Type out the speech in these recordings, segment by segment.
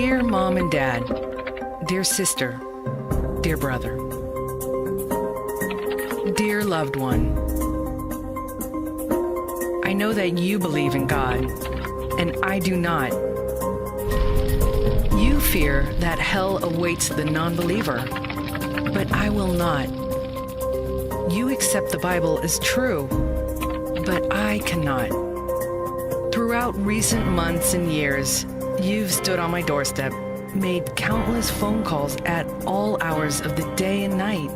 Dear Mom and Dad, dear sister, dear brother, dear loved one, I know that you believe in God, and I do not. You fear that hell awaits the non-believer, but I will not. You accept the Bible as true, but I cannot. Throughout recent months and years, you've stood on my doorstep, made countless phone calls at all hours of the day and night,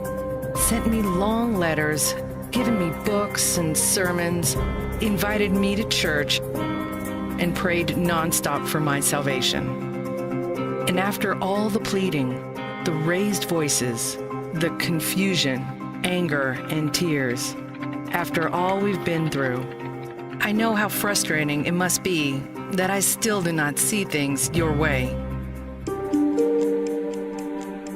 sent me long letters, given me books and sermons, invited me to church, and prayed nonstop for my salvation. And after all the pleading, the raised voices, the confusion, anger, and tears, after all we've been through, I know how frustrating it must be that I still do not see things your way.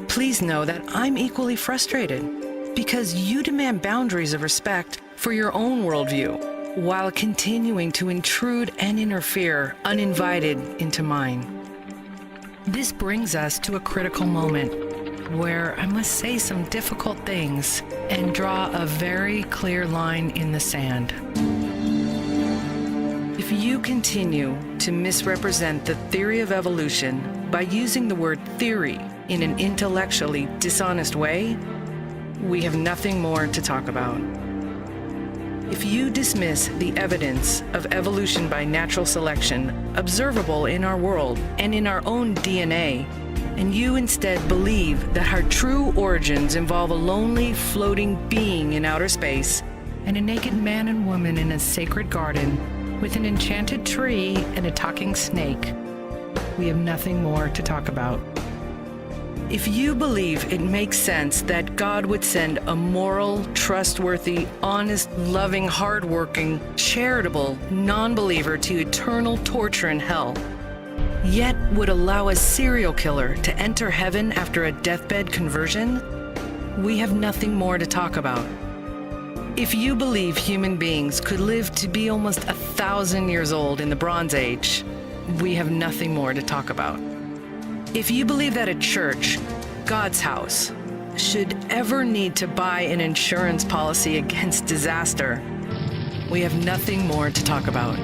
Please know that I'm equally frustrated because you demand boundaries of respect for your own worldview while continuing to intrude and interfere uninvited into mine. This brings us to a critical moment where I must say some difficult things and draw a very clear line in the sand. If you continue to misrepresent the theory of evolution by using the word theory in an intellectually dishonest way, we have nothing more to talk about. If you dismiss the evidence of evolution by natural selection observable in our world and in our own DNA, and you instead believe that our true origins involve a lonely, floating being in outer space and a naked man and woman in a sacred garden with an enchanted tree and a talking snake, we have nothing more to talk about. If you believe it makes sense that God would send a moral, trustworthy, honest, loving, hardworking, charitable non-believer to eternal torture in hell, yet would allow a serial killer to enter heaven after a deathbed conversion, we have nothing more to talk about. If you believe human beings could live to be almost 1,000 years old in the Bronze Age, we have nothing more to talk about. If you believe that a church, God's house, should ever need to buy an insurance policy against disaster, we have nothing more to talk about.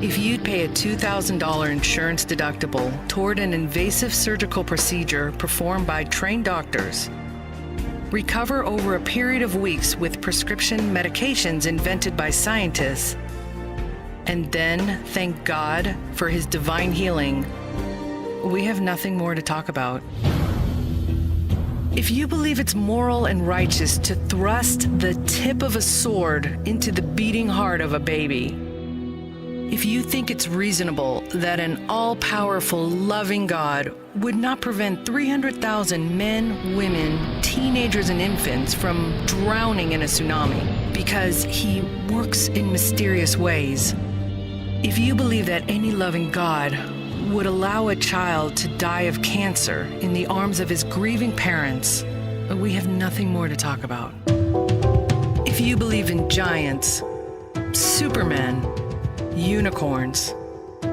If you'd pay a $2,000 insurance deductible toward an invasive surgical procedure performed by trained doctors, recover over a period of weeks with prescription medications invented by scientists, and then thank God for his divine healing, we have nothing more to talk about. If you believe it's moral and righteous to thrust the tip of a sword into the beating heart of a baby, if you think it's reasonable that an all-powerful, loving God would not prevent 300,000 men, women, teenagers, and infants from drowning in a tsunami because he works in mysterious ways, if you believe that any loving God would allow a child to die of cancer in the arms of his grieving parents, we have nothing more to talk about. If you believe in giants, supermen, unicorns,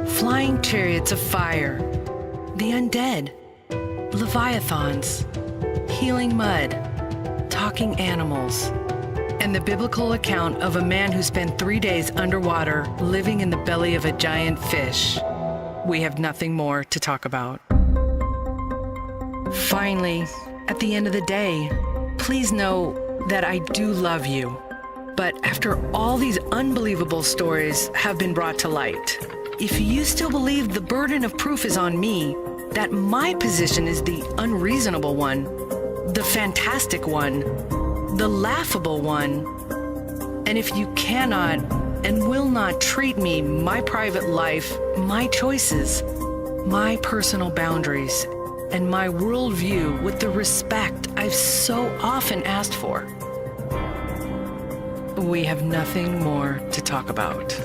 flying chariots of fire, the undead, leviathans, healing mud, talking animals, and the biblical account of a man who spent 3 days underwater living in the belly of a giant fish, we have nothing more to talk about. Finally, at the end of the day, please know that I do love you. But after all these unbelievable stories have been brought to light, if you still believe the burden of proof is on me, that my position is the unreasonable one, the fantastic one, the laughable one, and if you cannot and will not treat me, my private life, my choices, my personal boundaries, and my worldview with the respect I've so often asked for, we have nothing more to talk about.